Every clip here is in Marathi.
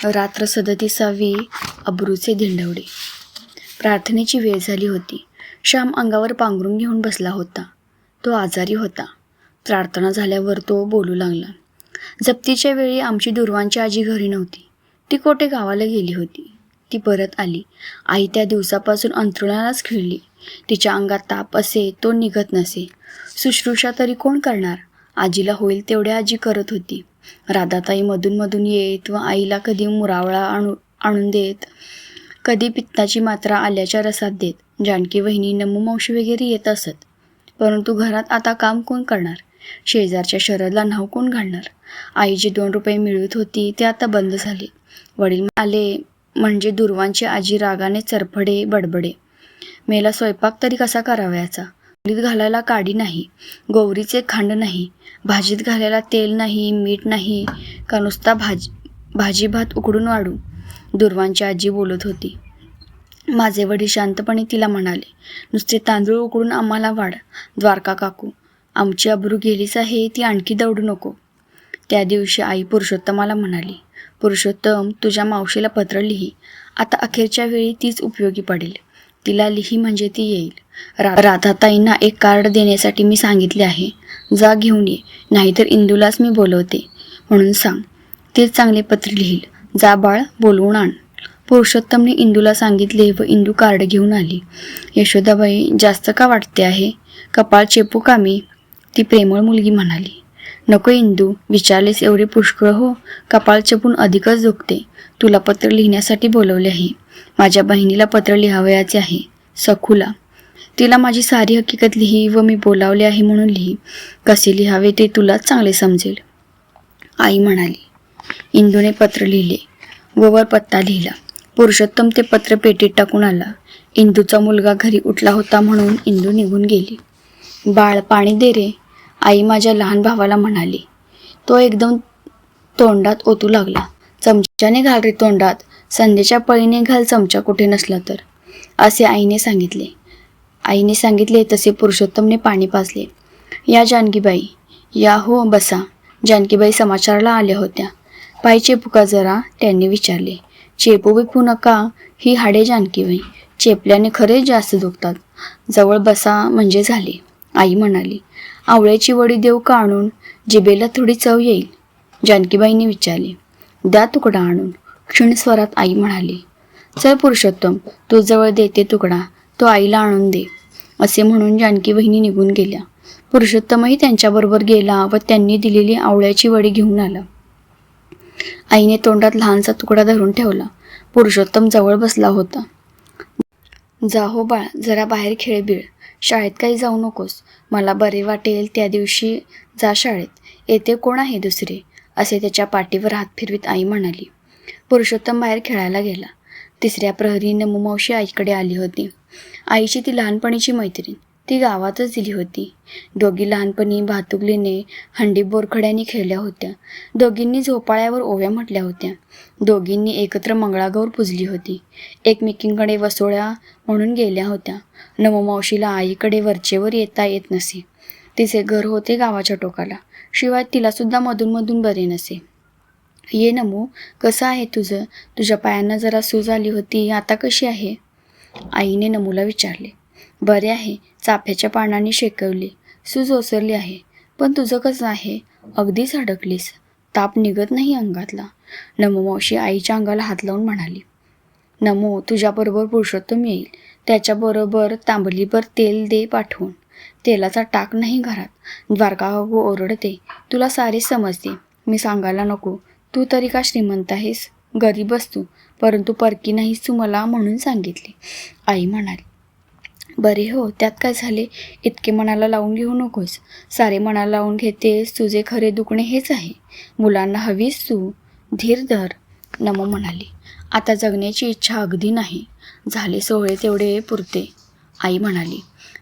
रात्र 37वी. अब्रूचे धिंडवडे. प्रार्थनेची वेळ झाली होती. श्याम अंगावर पांघरून घेऊन बसला होता. तो आजारी होता. प्रार्थना झाल्यावर तो बोलू लागला. जप्तीच्या वेळी आमची दूर्वांची आजी घरी नव्हती. ती कोठे गावाला गेली होती. ती परत आली. आई त्या दिवसापासून अंथरुणालाच खिळली. तिच्या अंगात ताप असे तो निघत नसे. शुश्रूषा तरी कोण करणार. आजीला होईल तेवढ्या आजी करत होती. राधाताई मधून मधून येत व आईला कधी मुरावळा आणून देत, कधी पित्ताची मात्रा आल्याच्या रसात देत. जानकी वहिनी, नमू मावशी वगैरे येत असत. परंतु घरात आता काम कोण करणार. शेजारच्या शरदला नाव कोण घालणार. आई जी 2 रुपये मिळत होती ते आता बंद झाले. वडील आले म्हणजे दूर्वांची आजी रागाने चरफडे बडबडे. मेला स्वयंपाक तरी कसा करावयाचा. चुलीत घालायला काडी नाही, गोवरीचे खांड नाही, भाजीत घालायला तेल नाही, मीठ नाही, का नुसता भाजी भात उकडून वाढू. दूर्वांची आजी बोलत होती. माझे वडील शांतपणे तिला म्हणाले, नुसते तांदूळ उकडून आम्हाला वाढ. द्वारका काकू, आमची अब्रू गेलीच आहे, ती आणखी दौडू नको. त्या दिवशी आई पुरुषोत्तमाला म्हणाली, पुरुषोत्तम, तुझ्या मावशीला पत्र लिही. आता अखेरच्या वेळी तीच उपयोगी पडेल. तिला लिही म्हणजे ती येईल. राधाताईंना एक कार्ड देण्यासाठी मी सांगितले आहे. जा घेऊन ये, नाहीतर इंदूलाच मी बोलवते म्हणून सांग. तेच चांगले पत्र लिहील. जा बाळ, बोलवून आण. पुरुषोत्तमने इंदूला सांगितले व इंदू कार्ड घेऊन आली. यशोदाबाई, जास्त का वाटते आहे. कपाळ चेपू का मी. ती प्रेमळ मुलगी म्हणाली. नको इंदू, विचारलेस एवढे पुष्कळ हो. कपाळ चेपून अधिकच दुखते. तुला पत्र लिहिण्यासाठी बोलवले आहे. माझ्या बहिणीला पत्र लिहावयाचे आहे, सखूला. तिला माझी सारी हकीकत लिही व मी बोलावले आहे म्हणून लिही. कसे लिहावे ते तुलाच चांगले समजेल. आई म्हणाली. इंदूने पत्र लिहिले व वर पत्ता लिहिला. पुरुषोत्तम ते पत्र पेटीत टाकून आला. इंदूचा मुलगा घरी उठला होता म्हणून इंदू निघून गेली. बाळ, पाणी दे रे, आई माझ्या लहान भावाला म्हणाली. तो एकदम तोंडात ओतू लागला. चमच्याने घाल रे तोंडात, संध्याच्या पळीने घाल चमचा कुठे नसला तर, असे आईने सांगितले. आईने सांगितले तसे पुरुषोत्तमने पाणी पाजले. या जानकीबाई, या हो, बसा. जानकीबाई समाचाराला आल्या होत्या. पाय चेपू का जरा, त्यांनी विचारले. चेपू बिपू नका, ही हाडे जानकीबाई, चेपल्याने खरेच जास्त दुखतात. जवळ बसा म्हणजे झाले. आई म्हणाली. आवळ्याची वडी देऊ का आणून, जिभेला थोडी चव येईल. जानकीबाईंनी विचारले. द्या तुकडा आणून, क्षीण स्वरात आई म्हणाली. चल पुरुषोत्तम, तू जवळ देते तुकडा, तो आईला आणून दे. असे म्हणून जानकी बहिणी निघून गेल्या. पुरुषोत्तमही त्यांच्याबरोबर गेला व त्यांनी दिलेली आवळ्याची वडी घेऊन आला. आईने तोंडात लहानसा तुकडा धरून ठेवला. पुरुषोत्तम जवळ बसला होता. जा हो बाळ, जरा बाहेर खेळ-बिळ. शाळेत काही जाऊ नकोस. मला बरे वाटेल त्या दिवशी जा शाळेत. येथे कोण आहे दुसरे, असे त्याच्या पाठीवर हात फिरवीत आई म्हणाली. पुरुषोत्तम बाहेर खेळायला गेला. 3ऱ्या प्रहरी नमू मावशी आईकडे आली होती. आईची ती लहानपणीची मैत्रीण. ती गावातच दिली होती. दोघी लहानपणी भातुकलीने हंडी बोरखड्यांनी खेळल्या होत्या. दोघींनी झोपाळ्यावर ओव्या म्हटल्या होत्या. दोघींनी एकत्र मंगळागौर पुजली होती. एकमेकींकडे वसोळ्या म्हणून गेल्या होत्या. नमू मावशीला आईकडे वरचेवर येता येत नसे. तिचे घर होते गावाच्या टोकाला. शिवाय तिलासुद्धा मधून बरे नसे. ये नमू, कसं आहे तुझं. तुझ्या पायांना जरा सूज आली होती, आता कशी आहे. आईने नमूला विचारले. बरे आहे, चाफ्याच्या पानांनी शेकवली, सूज ओसरली आहे. पण तुझं कसं आहे. अगदीच अडकलीस, ताप निघत नाही अंगातला. नमू मावशी आईच्या अंगाला हात लावून म्हणाली. नमू, तुझ्याबरोबर पुरुषोत्तम येईल. त्याच्याबरोबर तांबलीभर तेल दे पाठवून. तेलाचा टाक नाही घरात. द्वारका काकू ओरडते. तुला सारे समजते, मी सांगायला नको. तू तरी का श्रीमंत आहेस, गरीब असतो, परंतु परकी नाहीस तू मला म्हणून सांगितले. आई म्हणाली. बरे हो, त्यात काय झाले. इतके मनाला लावून घेऊ नकोस. सारे मनाला लावून घेतेस. तुझे खरे दुखणे हेच आहे. मुलांना हवीस तू, धीर धर. नमू म्हणाली. आता जगण्याची इच्छा अगदी नाही. झाले सोहळे तेवढे पुरते. आई म्हणाली.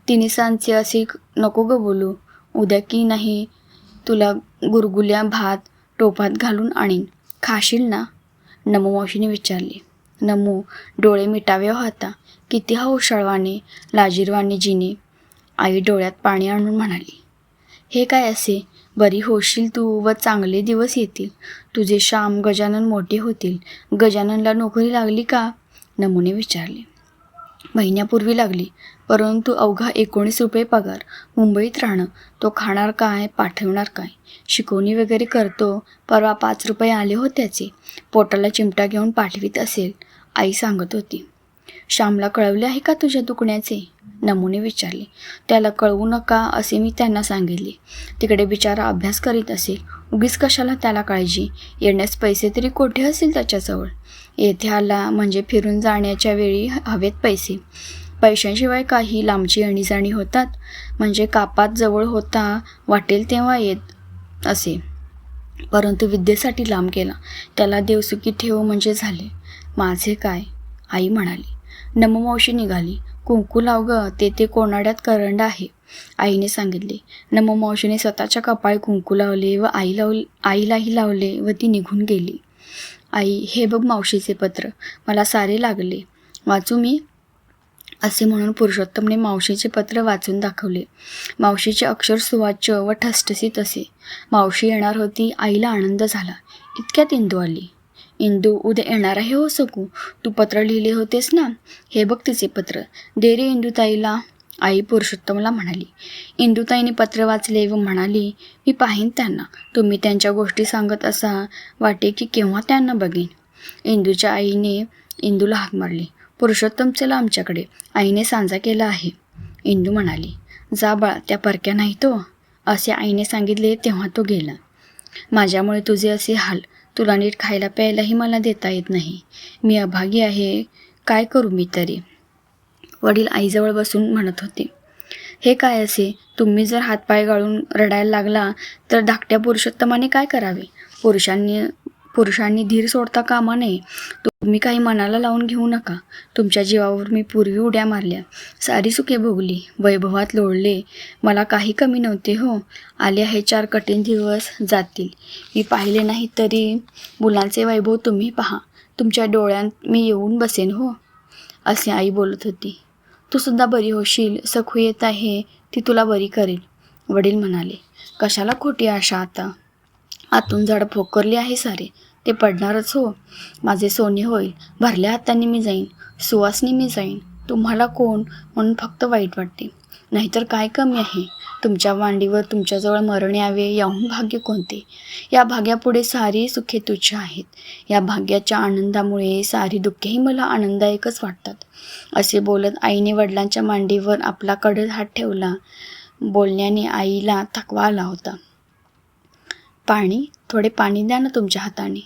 तिने सांचे असे नको ग बोलू. उद्या की नाही तुला गुरगुल्या भात टोपात घालून आणीन, खाशील ना. नमू मावशीने विचारले. नमू डोळे मिटाव्या होता. किती हौशाळवाने लाजीरवाने जिने. आई डोळ्यात पाणी आणून म्हणाली. हे काय असे, बरी होशील तू व चांगले दिवस येतील. तुझे श्याम गजानन मोठे होतील. गजाननला नोकरी लागली का? नमूने विचारले. महिन्यापूर्वी लागली, परंतु अवघा 19 रुपये पगार. मुंबईत राहणं. तो खाणार काय, पाठवणार काय? शिकवणी वगैरे करतो. परवा 5 रुपये आले हो त्याचे. पोटाला चिमटा घेऊन पाठवीत असेल, आई सांगत होती. श्यामला कळवले आहे का तुझ्या दुखण्याचे? नमूने विचारले. त्याला कळवू नका असे मी त्यांना सांगितले. तिकडे बिचारा अभ्यास करीत असेल. उगीच कशाला त्याला काळजी. येण्यास पैसे तरी कोठे असेल त्याच्याजवळ. येथे आला म्हणजे फिरून जाण्याच्या वेळी हवेत पैसे. पैशांशिवाय काही लांबची अणीजाणी होतात. म्हणजे कापात जवळ होता वाटेल तेव्हा येत असे. परंतु विद्येसाठी लांब गेला. त्याला देवसुखी ठेव म्हणजे झाले. माझे काय? आई म्हणाली. नममावशी निघाली. कुंकू लाव ग, ते कोणाड्यात करंड आहे, आईने सांगितले. नममावशीने स्वतःच्या कपाळी कुंकू लावले व आईलाही लावले व ती निघून गेली. आई, हे बघ मावशीचे पत्र, मला सारे लागले. वाचू मी? असे म्हणून पुरुषोत्तमने मावशीचे पत्र वाचून दाखवले. मावशीचे अक्षर सुवाच्य व ठसठसीत असे. मावशी येणार होती. आईला आनंद झाला. इतक्यात इंदू आली. इंदू, उद्या येणार आहे हो सकू. तू पत्र लिहिले होतेस ना, हे बघ तिचे पत्र. दे रे इंदूताईला, आई पुरुषोत्तमला म्हणाली. इंदूताईने पत्र वाचले व म्हणाली, मी पाहीन त्यांना. तुम्ही त्यांच्या गोष्टी सांगत असा, वाटे की केव्हा त्यांना बघेन. इंदूच्या आईने इंदूला हाक मारली. पुरुषोत्तम चला आमच्याकडे, आईने सांजा केला आहे. इंदू म्हणाली, जा बाळा, त्या परक्या नाही तो, असे आईने सांगितले तेव्हा तो गेला. माझ्यामुळे तुझे असे हाल. तुला नीट खायला प्यायलाही मला देता येत नाही. मी अभागी आहे, काय करू मी तरी. वडील आईजवळ बसून म्हणत होते. हे काय असे? तुम्ही जर हातपाय गाळून रडायला लागला तर धाकट्या पुरुषोत्तमाने काय करावे? पुरुषांनी धीर सोडता कामा नये. तुम्ही काही मनाला लावून घेऊ नका. तुमच्या जीवावर मी पूर्वी उड्या मारल्या, सारी सुखे भोगली, वैभवात लोळले. मला काही कमी नव्हते हो. आले आहे 4 कठीण दिवस, जातील. मी पाहिले नाही तरी मुलांचे वैभव तुम्ही पहा. तुमच्या डोळ्यात मी येऊन बसेन हो, असे आई बोलत होती. तू सुद्धा बरी होशील. सखू येत आहे, ती तुला बरी करेल. वडील म्हणाले. कशाला खोटी आशा आता? आतून झाड पोखरले आहे सारे, ते पडणारच हो. माझे सोने होईल. भरल्या हातांनी मी जाईन, सुवासनी मी जाईन. तुम्हाला कोण म्हणून फक्त वाईट वाटते, नाहीतर काय कमी आहे? तुमच्या मांडीवर तुमच्याजवळ मरण यावे याहून भाग्य कोणते? या भाग्यापुढे सारी सुखे तुच्छ आहेत. या भाग्याच्या आनंदामुळे सारी दुःखेही मला आनंददायकच वाटतात. असे बोलत आईने वडिलांच्या मांडीवर आपला कडे हात ठेवला. बोलण्याने आईला थकवा आला होता. पाणी, थोडे पाणी द्या ना तुमच्या हाताने,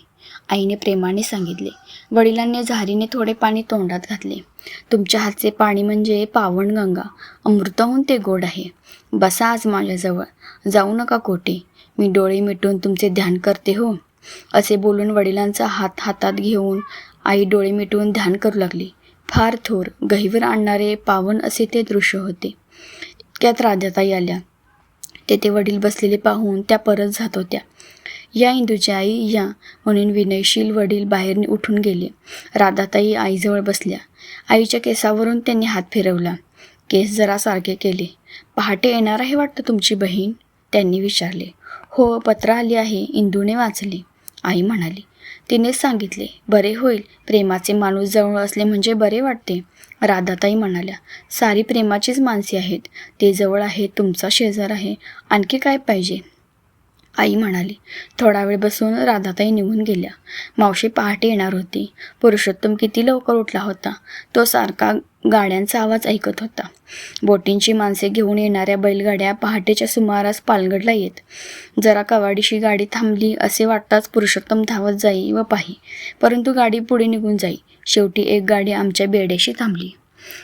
आईने प्रेमाने सांगितले. वडिलांनी झारीने थोडे पाणी तोंडात घातले. तुमच्या हातचे पाणी म्हणजे पावनगंगा, अमृताहून ते गोड आहे. बसा आज माझ्याजवळ, जाऊ नका कोठे. मी डोळे मिटून तुमचे ध्यान करते हो. असे बोलून वडिलांचा हात हातात घेऊन आई डोळे मिटून ध्यान करू लागली. फार थोर, गहिवर आणणारे पावन असे ते दृश्य होते. इतक्यात राधाताई आल्या. तेथे वडील बसलेले पाहून त्या परत जात होत्या. या इंदूच्या आई या, म्हणून विनयशील वडील बाहेर उठून गेले. राधाताई आईजवळ बसल्या. आईच्या केसावरून त्यांनी हात फिरवला. केस जरा सारखे केले. पहाटे येणार आहे वाटतं तुमची बहीण, त्यांनी विचारले. हो, पत्र आले आहे, इंदूने वाचले, आई म्हणाली. तिनेच सांगितले. बरे होईल. प्रेमाचे माणूस जवळ असले म्हणजे बरे वाटते, राधाताई म्हणाल्या. सारी प्रेमाचीच माणसे आहेत. ते जवळ आहे, तुमचा शेजार आहे, आणखी काय पाहिजे, आई म्हणाली. थोडा वेळ बसून राधाताई निघून गेल्या. मावशी पहाटे येणार होती. पुरुषोत्तम किती लवकर उठला होता. तो सारखा गाड्यांचा आवाज ऐकत होता. बोटींची माणसे घेऊन येणाऱ्या बैलगाड्या पहाटेच्या सुमारास पालगडला येत. जरा कवाडीशी गाडी थांबली असे वाटताच पुरुषोत्तम धावत जाई व पाही, परंतु गाडी पुढे निघून जाई. शेवटी एक गाडी आमच्या बेड्याशी थांबली.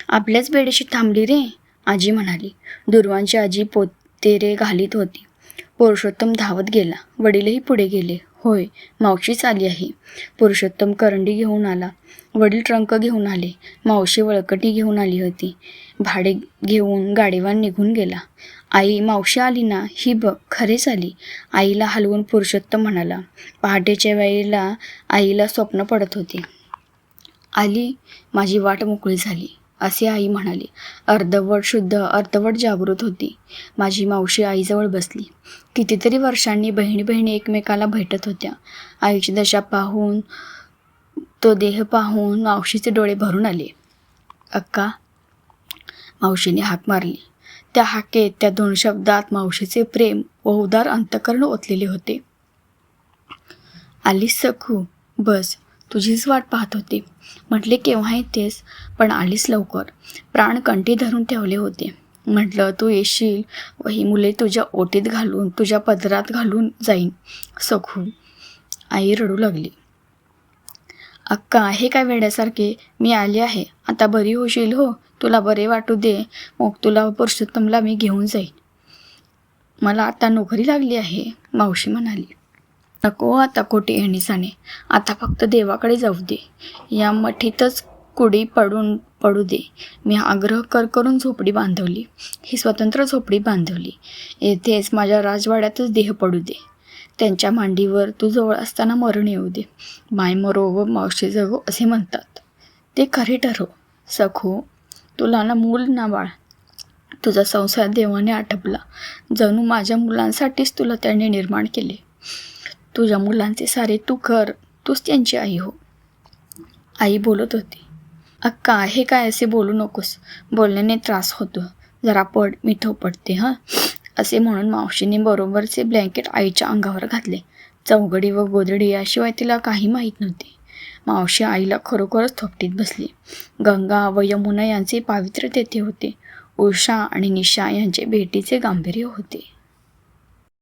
आपल्याच बेड्याशी थांबली रे, आजी म्हणाली. दुर्वांची आजी पोतेरे घालीत होती. पुरुषोत्तम धावत गेला. वडीलही पुढे गेले. होय, मावशीच आली आहे. पुरुषोत्तम करंडी घेऊन आला. वडील ट्रंक घेऊन आले. मावशी वळकटी घेऊन आली होती. भाडे घेऊन गाडीवान निघून गेला. आई, मावशी आली ना, ही बघ, खरेच आली, आईला हलवून पुरुषोत्तम म्हणाला. पहाटेच्या वेळेला आईला स्वप्न पडत होते. आली, माझी वाट मोकळी झाली. असे आई म्हणाली. अर्धवट शुद्ध अर्धवट जागृत होती. माझी मावशी आईजवळ बसली. कितीतरी वर्षांनी बहिणी बहिणी एकमेकाला भेटत होत्या. आईची दशा पाहून, तो देह पाहून मावशीचे डोळे भरून आले. अक्का, मावशीने हाक मारली. त्या हाकेत, त्या दोन शब्दात मावशीचे प्रेम व उदार अंतःकरण ओतलेले होते. आलीस सखू? बस, तुझीच वाट पाहत होते. म्हटले केव्हा येतेस, पण आलीस लवकर. प्राण कंठी धरून ठेवले होते. म्हटलं तू येशील व ही मुले तुझ्या ओटीत घालून, तुझ्या पदरात घालून जाईन. सखू, आई रडू लागली. अक्का, हे काय वेड्यासारखे? मी आले आहे. आता बरी होशील हो. तुला बरे वाटू दे, मग तुला पुरुषोत्तमला मी घेऊन जाईन. मला आता नोकरी लागली आहे, मावशी म्हणाली. नको आता खोटी येणीसाने. आता फक्त देवाकडे जाऊ दे. या मठीतच कुडी पडू दे. मी आग्रह करून झोपडी बांधवली. ही स्वतंत्र झोपडी बांधवली. येथेच माझ्या राजवाड्यातच देह पडू दे. त्यांच्या मांडीवर तू जवळ असताना मरण येऊ दे. माय मरो व मावशी जगो असे म्हणतात. ते खरे ठरव. सखू, तुला ना मूल ना बाळ. तुझा संसार देवाने आटपला. जणू माझ्या मुलांसाठीच तुला त्याने निर्माण केले. तुझ्या मुलांचे सारे तू कर. तूच त्यांची आई हो. आई बोलत होती. अक्का, हे काय असे बोलू नकोस. बोलण्याने त्रास होतो. जरा पड, मी थोपटते हं. असे म्हणून मावशीने बरोबरचे ब्लँकेट आईच्या अंगावर घातले. चौघडी व गोधडी याशिवाय तिला काही माहीत नव्हते. मावशी आईला खरोखरच थोपटीत बसली. गंगा व यमुना यांचे पावित्र्य तेथे होते. उषा आणि निशा यांचे भेटीचे गांभीर्य होते.